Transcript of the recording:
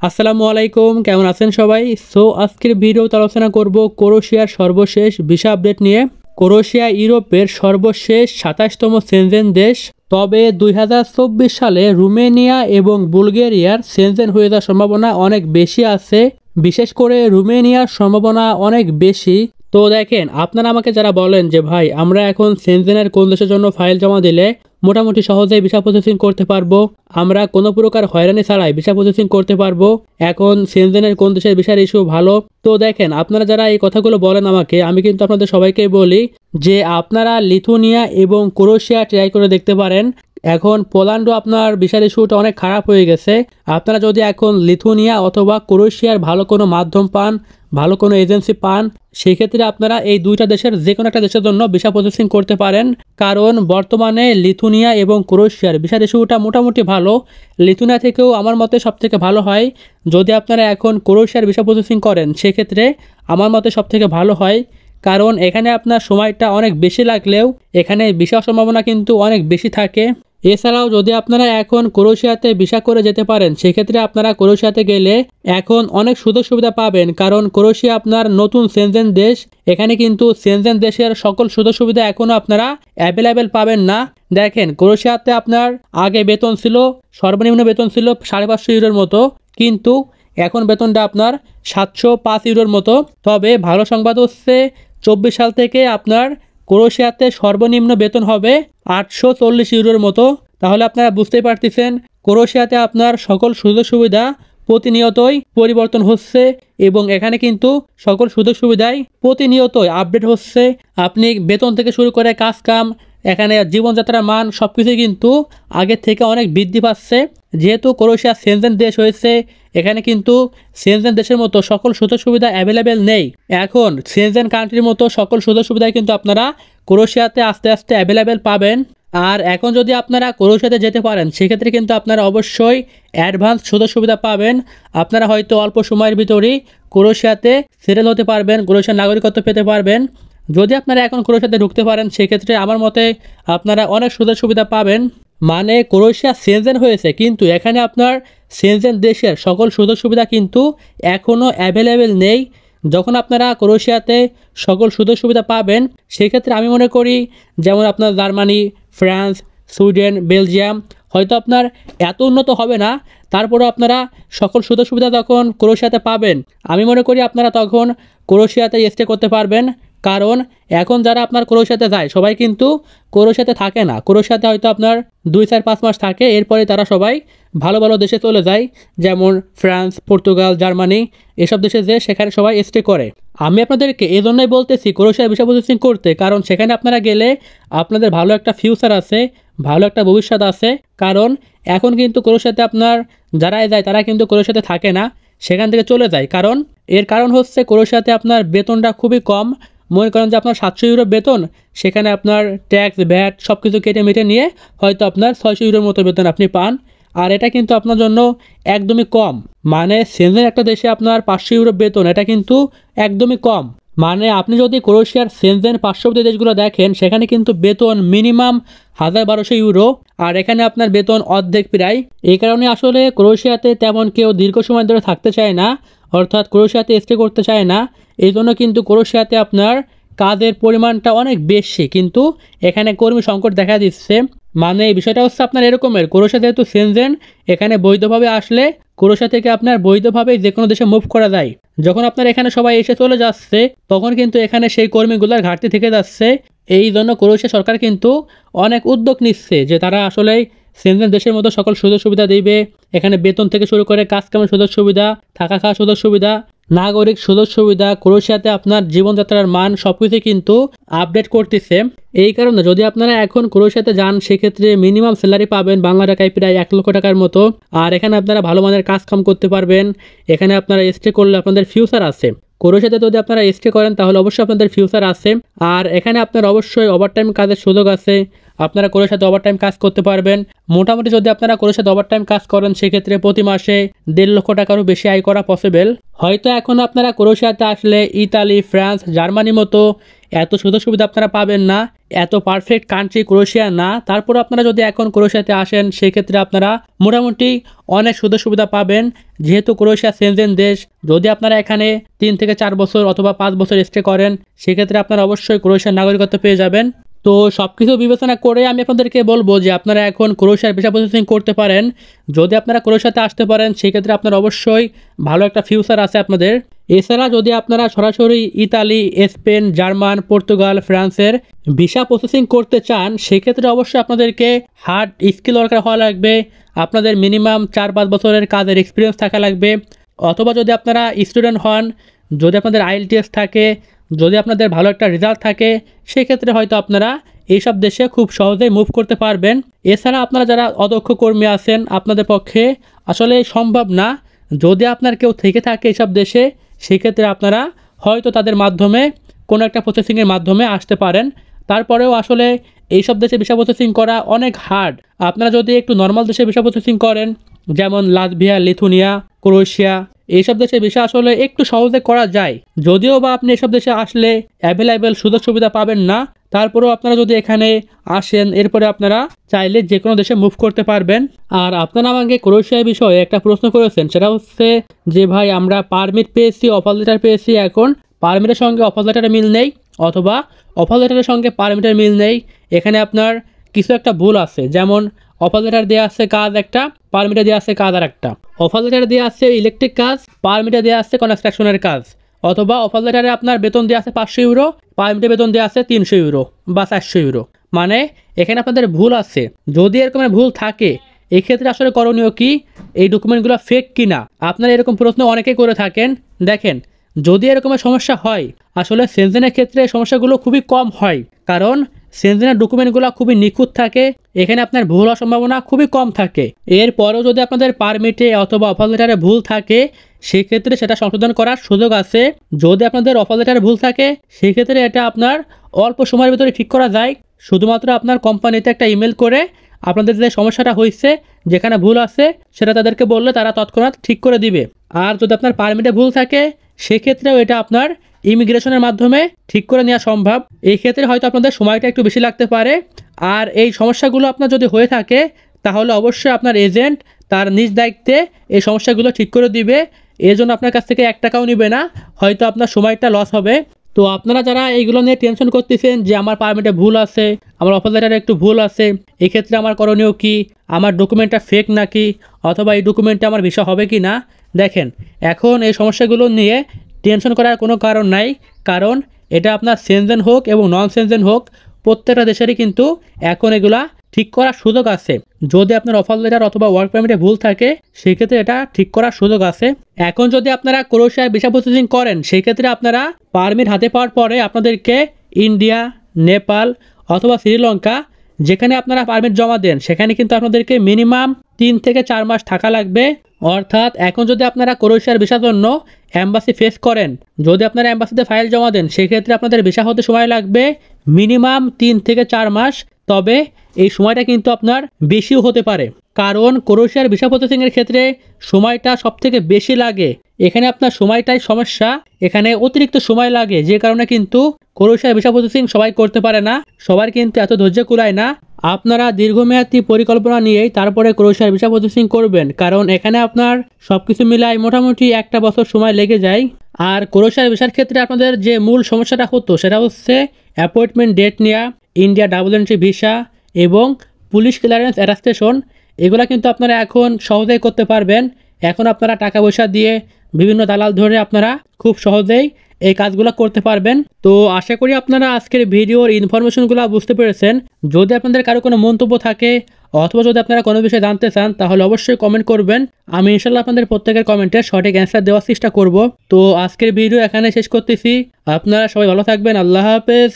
আসসালামু আলাইকুম, কেমন আছেন সবাই? আজকের ভিডিওতে আলোচনা করব ক্রোয়েশিয়ার সর্বশেষ ভিসা আপডেট নিয়ে। ক্রোয়েশিয়া ইউরোপের সর্বশেষ ২৭তম সেনজেন দেশ। তবে ২০২৪ সালে রুমেনিয়া এবং বুলগেরিয়ার সেনজেন হয়ে যাওয়ার সম্ভাবনা অনেক বেশি আছে। বিশেষ করে রুমেনিয়ার সম্ভাবনা অনেক বেশি। তো দেখেন, আপনারা আমাকে যারা বলেন যে ভাই আমরা এখন সেনজেনের কোন দেশের জন্য ফাইল জমা দিলে মোটামুটি সহজেই ভিসা প্রসেসিং করতে পারবো, আমরা কোনো প্রকার হয়রানি ছাড়াই ভিসা প্রসেসিং করতে পারবো, এখন সেনজেনের কোন দেশের ভিসার ইস্যু ভালো। তো দেখেন, আপনারা যারা এই কথাগুলো বলেন আমাকে, আমি কিন্তু আপনাদের সবাইকে বলি যে আপনারা লিথুনিয়া এবং ক্রোয়েশিয়া ট্রাই করে দেখতে পারেন। এখন পোল্যান্ডও আপনার ভিসার ইস্যুটা অনেক খারাপ হয়ে গেছে। আপনারা যদি এখন লিথুনিয়া অথবা ক্রোয়েশিয়ার ভালো কোনো মাধ্যম পান, ভালো কোনো এজেন্সি পান, সেক্ষেত্রে আপনারা এই দুইটা দেশের যে কোনো একটা দেশের জন্য ভিসা প্রসেসিং করতে পারেন। কারণ বর্তমানে লিথুনিয়া এবং ক্রোয়েশিয়ার ভিসার ইস্যুটা মোটামুটি ভালো। লিথুনিয়া থেকেও আমার মতে সবথেকে ভালো হয়। যদি আপনারা এখন ক্রোয়েশিয়ার ভিসা প্রসেসিং করেন, সেক্ষেত্রে আমার মতে সবথেকে ভালো হয়। কারণ এখানে আপনার সময়টা অনেক বেশি লাগলেও এখানে ভিসার সম্ভাবনা কিন্তু অনেক বেশি থাকে। এছাড়াও যদি আপনারা এখন ক্রোয়েশিয়াতে ভিসা করে যেতে পারেন, সেক্ষেত্রে আপনারা ক্রোয়েশিয়াতে গেলে এখন অনেক সুযোগ সুবিধা পাবেন। কারণ ক্রোয়েশিয়া আপনার নতুন সেনজেন দেশ, এখানে কিন্তু সেনজেন দেশের সকল সুযোগ সুবিধা এখনও আপনারা অ্যাভেলেবেল পাবেন না। দেখেন, ক্রোয়েশিয়াতে আপনার আগে বেতন ছিল, সর্বনিম্ন বেতন ছিল 550 ইউরোর মতো, কিন্তু এখন বেতনটা আপনার 705 ইউরোর মতো। তবে ভালো সংবাদ হচ্ছে 24 সাল থেকে আপনার ক্রোয়েশিয়াতে সর্বনিম্ন বেতন হবে 840 ইউরোর মতো। তাহলে আপনারা বুঝতেই পারতেছেন ক্রোয়েশিয়াতে আপনার সকল সুযোগ সুবিধা প্রতিনিয়তই পরিবর্তন হচ্ছে এবং এখানে কিন্তু সকল সুযোগ সুবিধাই প্রতিনিয়তই আপডেট হচ্ছে। আপনি বেতন থেকে শুরু করে কাজ কাম, এখানে জীবনযাত্রার মান সবকিছুই কিন্তু আগের থেকে অনেক বৃদ্ধি পাচ্ছে। যেহেতু ক্রোয়েশিয়া সেনজেন দেশ হয়েছে, এখানে কিন্তু সেনজেন দেশের মতো সকল সুযোগ সুবিধা অ্যাভেলেবেল নেই। এখন সেনজেন কান্ট্রির মতো সকল সুযোগ সুবিধাই কিন্তু আপনারা ক্রোয়েশিয়াতে আস্তে আস্তে অ্যাভেলেবেল পাবেন। আর এখন যদি আপনারা ক্রোয়েশিয়াতে যেতে পারেন, সেক্ষেত্রে কিন্তু আপনারা অবশ্যই অ্যাডভান্স সুযোগ সুবিধা পাবেন। আপনারা হয়তো অল্প সময়ের ভিতরেই ক্রোয়েশিয়াতে সেটেল হতে পারবেন, ক্রোয়েশিয়ার নাগরিকত্ব পেতে পারবেন। যদি আপনারা এখন ক্রোয়েশিয়াতে ঢুকতে পারেন, সেক্ষেত্রে আমার মতে আপনারা অনেক সুযোগ সুবিধা পাবেন। মানে ক্রোয়েশিয়া সেনজেন হয়েছে, কিন্তু এখানে আপনার সেনজেন দেশের সকল সুযোগ সুবিধা কিন্তু এখনও অ্যাভেলেবেল নেই। যখন আপনারা ক্রোয়েশিয়াতে সকল সুযোগ সুবিধা পাবেন, সেক্ষেত্রে আমি মনে করি যেমন আপনার জার্মানি, ফ্রান্স, সুইডেন, বেলজিয়াম হয়তো আপনার এত উন্নত হবে না, তারপরেও আপনারা সকল সুযোগ সুবিধা যখন ক্রোয়েশিয়াতে পাবেন, আমি মনে করি আপনারা তখন ক্রোয়েশিয়াতে স্টে করতে পারবেন। কারণ এখন যারা আপনার ক্রোয়েশিয়াতে যায়, সবাই কিন্তু ক্রোয়েশিয়াতে থাকে না। ক্রোয়েশিয়াতে হয়তো আপনার 2-4-5 মাস থাকে, এরপরে তারা সবাই ভালো ভালো দেশে চলে যায়, যেমন ফ্রান্স, পর্তুগাল, জার্মানি, এসব দেশে যে সেখানে সবাই স্টে করে। আমি আপনাদেরকে এই জন্যই বলতেছি ক্রোয়েশিয়ার ভিসা প্রসেসিং করতে, কারণ সেখানে আপনারা গেলে আপনাদের ভালো একটা ফিউচার আছে, ভালো একটা ভবিষ্যৎ আছে। কারণ এখন কিন্তু ক্রোয়েশিয়াতে আপনার যারাই যায় তারা কিন্তু ক্রোয়েশিয়াতে থাকে না, সেখান থেকে চলে যায়। কারণ এর কারণ হচ্ছে ক্রোয়েশিয়াতে আপনার বেতনটা খুবই কম। মনে করেন যে আপনার 700 ইউরো বেতন, সেখানে আপনার ট্যাক্স, ভ্যাট সব কিছু কেটে মেটে নিয়ে হয়তো আপনার 600 ইউরোর মতো বেতন আপনি পান। আর এটা কিন্তু আপনার জন্য একদমই কম। মানে সেনজেন একটা দেশে আপনার 500 ইউরো বেতন, এটা কিন্তু একদমই কম। মানে আপনি যদি ক্রোয়েশিয়ার সেনজেন পার্শ্ববর্তী দেশগুলো দেখেন, সেখানে কিন্তু বেতন মিনিমাম 1200 ইউরো, আর এখানে আপনার বেতন অর্ধেক প্রায়। এই কারণে আসলে ক্রোয়েশিয়াতে তেমন কেউ দীর্ঘ সময় ধরে থাকতে চায় না, অর্থাৎ ক্রোয়েশিয়াতে স্টে করতে চায় না। এই জন্য কিন্তু ক্রোয়েশিয়াতে আপনার কাজের পরিমাণটা অনেক বেশি, কিন্তু এখানে কর্মী সংকট দেখা দিচ্ছে। মানে এই বিষয়টা হচ্ছে আপনার এরকমের, ক্রোয়েশিয়া যেহেতু সেনজেন, এখানে বৈধভাবে আসলে ক্রোয়েশিয়া থেকে আপনার বৈধভাবে যে কোনো দেশে মুভ করা যায়। যখন আপনার এখানে সবাই এসে চলে যাচ্ছে, তখন কিন্তু এখানে সেই কর্মীগুলোর ঘাটতি থেকে যাচ্ছে। এই জন্য ক্রোয়েশিয়া সরকার কিন্তু অনেক উদ্যোগ নিচ্ছে যে তারা আসলে সেনজেন দেশের মতো সকল সুযোগ সুবিধা দিবে। এখানে বেতন থেকে শুরু করে কাজ কামের সুযোগ সুবিধা, থাকা খাওয়ার সুযোগ সুবিধা, নাগরিক সুযোগ সুবিধা, ক্রোয়েশিয়াতে আপনার জীবনযাত্রার মান সবকিছু কিন্তু আপডেট করতেছে। এই কারণে যদি আপনারা এখন ক্রোয়েশিয়াতে যান, সেক্ষেত্রে মিনিমাম স্যালারি পাবেন বাংলা টাকায় প্রায় 1 লক্ষ টাকার মতো। আর এখানে আপনারা ভালো মানের কাজ কাম করতে পারবেন। এখানে আপনারা স্টে করলে আপনাদের ফিউচার আছে। ক্রোয়েশিয়াতে যদি আপনারা স্টে করেন, তাহলে অবশ্যই আপনাদের ফিউচার আছে। আর এখানে আপনার অবশ্যই ওভারটাইম কাজের সুযোগ আছে। আপনারা ক্রোয়েশিয়াতে ওভারটাইম কাজ করতে পারবেন। মোটামুটি যদি আপনারা ক্রোয়েশিয়াতে ওভারটাইম কাজ করেন, সেক্ষেত্রে প্রতি মাসে 1.5 লক্ষ টাকারও বেশি আয় করা পসিবল। হয়তো এখন আপনারা ক্রোয়েশিয়াতে আসলে ইতালি, ফ্রান্স, জার্মানি মতো এত সুযোগ সুবিধা আপনারা পাবেন না, এত পারফেক্ট কান্ট্রি ক্রোয়েশিয়া না। তারপর আপনারা যদি এখন ক্রোয়েশিয়াতে আসেন সেক্ষেত্রে আপনারা মোটামুটি অনেক সুযোগ সুবিধা পাবেন, যেহেতু ক্রোয়েশিয়া সেনজেন দেশ। যদি আপনারা এখানে 3 থেকে 4 বছর অথবা 5 বছর স্টে করেন সেক্ষেত্রে আপনারা অবশ্যই ক্রোয়েশিয়ার নাগরিকত্ব পেয়ে যাবেন। তো সব কিছু বিবেচনা করে আমি আপনাদেরকে বলবো যে আপনারা এখন ক্রোয়েশিয়ার ভিসা প্রসেসিং করতে পারেন। যদি আপনারা ক্রোয়েশিয়াতে আসতে পারেন সেক্ষেত্রে আপনার অবশ্যই ভালো একটা ফিউচার আছে আপনাদের। এছাড়া যদি আপনারা সরাসরি ইতালি, স্পেন, জার্মান, পর্তুগাল, ফ্রান্সের ভিসা প্রসেসিং করতে চান সেক্ষেত্রে অবশ্যই আপনাদেরকে হার্ড স্কিল ওয়ার্কার হওয়া লাগবে, আপনাদের মিনিমাম 4-5 বছরের কাজের এক্সপিরিয়েন্স থাকা লাগবে। অথবা যদি আপনারা স্টুডেন্ট হন, যদি আপনাদের IELTS থাকে, যদি আপনাদের ভালো একটা রেজাল্ট থাকে সেক্ষেত্রে হয়তো আপনারা এইসব দেশে খুব সহজেই মুভ করতে পারবেন। এছাড়া আপনারা যারা অদক্ষ কর্মী আছেন আপনাদের পক্ষে আসলে সম্ভব না। যদি আপনার কেউ থেকে থাকে এইসব দেশে সেক্ষেত্রে আপনারা হয়তো তাদের মাধ্যমে কোনো একটা প্রসেসিংয়ের মাধ্যমে আসতে পারেন। তারপরেও আসলে এইসব দেশে ভিসা প্রসেসিং করা অনেক হার্ড। আপনারা যদি একটু নর্মাল দেশে ভিসা প্রসেসিং করেন, যেমন লাটভিয়া, লিথুনিয়া, ক্রোয়েশিয়া, এইসব দেশে ভিসা আসলে একটু সহজে করা যায়। যদিও বা আপনি এসব দেশে আসলে অ্যাভেলেবেল সুযোগ সুবিধা পাবেন না, তারপরেও আপনারা যদি এখানে আসেন এরপরে আপনারা চাইলে যে কোনো দেশে মুভ করতে পারবেন। আর আপনারা আমাকে ক্রোয়েশিয়া বিষয়ে একটা প্রশ্ন করেছেন, সেটা হচ্ছে যে ভাই আমরা পারমিট পেয়েছি, অফার লেটার পেয়েছি, এখন পারমিটের সঙ্গে অফার লেটারের মিল নেই অথবা অফার লেটারের সঙ্গে পারমিটের মিল নেই, এখানে আপনার কিছু একটা ভুল আছে। যেমন অফার লেটার দেওয়া আছে কাজ একটা, পারমিটে দেওয়া আছে কাজ আর একটা। অফার লেটারে দেওয়া আছে ইলেকট্রিক কাজ, পারমিটে দেওয়া আছে কনস্ট্রাকশনের কাজ। অথবা অফার লেটারে আপনার বেতন দেওয়া আছে 500 ইউরো, পারমিটে বেতন দেওয়া আছে 300 ইউরো বা 400 ইউরো। মানে এখানে আপনাদের ভুল আছে। যদি এরকম ভুল থাকে এক্ষেত্রে আসলে করণীয় কি, এই ডকুমেন্টগুলো ফেক কিনা আপনারা এরকম প্রশ্ন অনেকেই করে থাকেন। দেখেন, যদি এরকমের সমস্যা হয় আসলে সেনজেনের ক্ষেত্রে সমস্যাগুলো খুবই কম হয়, কারণ সেনজেনের ডকুমেন্টগুলো খুবই নিখুঁত থাকে, এখানে আপনার ভুল হওয়ার সম্ভাবনা খুবই কম থাকে। এরপরেও যদি আপনাদের পারমিটে অথবা অফার লেটারে ভুল থাকে সেক্ষেত্রে সেটা সংশোধন করার সুযোগ আছে। যদি আপনাদের অফার লেটারে ভুল থাকে সেক্ষেত্রে এটা আপনার অল্প সময়ের ভিতরে ঠিক করা যায়। শুধুমাত্র আপনার কোম্পানিতে একটা ইমেল করে আপনাদের যে সমস্যাটা হয়েছে, যেখানে ভুল আছে সেটা তাদেরকে বললে তারা তৎক্ষণাৎ ঠিক করে দিবে। আর যদি আপনার পারমিটে ভুল থাকে সেক্ষেত্রেও এটা আপনার ইমিগ্রেশনের মাধ্যমে ঠিক করে নেওয়া সম্ভব। এই ক্ষেত্রে হয়তো আপনাদের সময়টা একটু বেশি লাগতে পারে। আর এই সমস্যাগুলো আপনার যদি হয়ে থাকে তাহলে অবশ্যই আপনার এজেন্ট তার নিজ দায়িত্বে এই সমস্যাগুলো ঠিক করে দিবে। এর জন্য আপনার কাছ থেকে 1 টাকাও নেবে না, হয়তো আপনার সময়টা লস হবে। তো আপনারা যারা এইগুলো নিয়ে টেনশন করতেছেন যে আমার পারমিটে ভুল আছে, আমার অফার লেটারে একটু ভুল আছে, এক্ষেত্রে আমার করণীয় কি, আমার ডকুমেন্টটা ফেক নাকি, অথবা এই ডকুমেন্টে আমার ভিসা হবে কি না, দেখেন এখন এই সমস্যাগুলো নিয়ে টেনশন করার কোনো কারণ নাই। কারণ এটা আপনার সেনজেন হোক এবং নন সেনজেন হোক প্রত্যেকটা দেশেরই কিন্তু এখন এগুলা ঠিক করার সুযোগ আছে। যদি আপনার অফার লেটার অথবা ওয়ার্ক পারমিটে ভুল থাকে সেক্ষেত্রে এটা ঠিক করার সুযোগ আছে। এখন যদি আপনারা ক্রোয়েশিয়ার ভিসা প্রসেসিং করেন সেক্ষেত্রে আপনারা পারমিট হাতে পাওয়ার পরে আপনাদেরকে ইন্ডিয়া, নেপাল অথবা শ্রীলঙ্কা যেখানে আপনারা পারমিট জমা দেন সেখানে কিন্তু আপনাদেরকে মিনিমাম 3 থেকে 4 মাস থাকা লাগবে। অর্থাৎ এখন যদি আপনারা ক্রোয়েশিয়ার ভিসার জন্য অ্যাম্বাসি ফেস করেন, যদি আপনারা অ্যাম্বাসিতে ফাইল জমা দেন সেক্ষেত্রে আপনাদের ভিসা হতে সময় লাগবে মিনিমাম 3 থেকে 4 মাস। তবে এই সময়টা কিন্তু আপনার বেশিও হতে পারে, কারণ ক্রোয়েশিয়ার ভিসা প্রসেসিংয়ের ক্ষেত্রে সময়টা সবথেকে বেশি লাগে। এখানে আপনার সময়টাই সমস্যা, এখানে অতিরিক্ত সময় লাগে, যে কারণে কিন্তু ক্রোয়েশিয়ার ভিসা প্রসেসিং সবাই করতে পারে না, সবার কিন্তু এত ধৈর্য কুলায় না। আপনারা দীর্ঘমেয়াদী পরিকল্পনা নিয়েই তারপরে ক্রোয়েশিয়ার ভিসা প্রসেসিং করবেন, কারণ এখানে আপনার সব কিছু মিলাই মোটামুটি 1 বছর সময় লেগে যায়। আর ক্রোয়েশিয়ার ভিসার ক্ষেত্রে আপনাদের যে মূল সমস্যাটা হতো সেটা হচ্ছে অ্যাপয়েন্টমেন্ট ডেট নেওয়া, ইন্ডিয়া ডাবল এন্ট্রি ভিসা এবং পুলিশ ক্লিয়ারেন্স অ্যাটাস্টেশন। এগুলো কিন্তু আপনারা এখন সহজেই করতে পারবেন। এখন আপনারা টাকা পয়সা দিয়ে বিভিন্ন দালাল ধরে আপনারা খুব সহজেই এই কাজগুলো করতে পারবেন। তো আশা করি আপনারা আজকের ভিডিওর ইনফরমেশনগুলো বুঝতে পেরেছেন। যদি আপনাদের কারো কোনো মন্তব্য থাকে অথবা যদি আপনারা কোনো বিষয়ে জানতে চান তাহলে অবশ্যই কমেন্ট করবেন। আমি ইনশাল্লাহ আপনাদের প্রত্যেকের কমেন্টে সঠিক অ্যান্সার দেওয়ার চেষ্টা করব। তো আজকের ভিডিও এখানে শেষ করতেছি। আপনারা সবাই ভালো থাকবেন। আল্লাহ হাফেজ।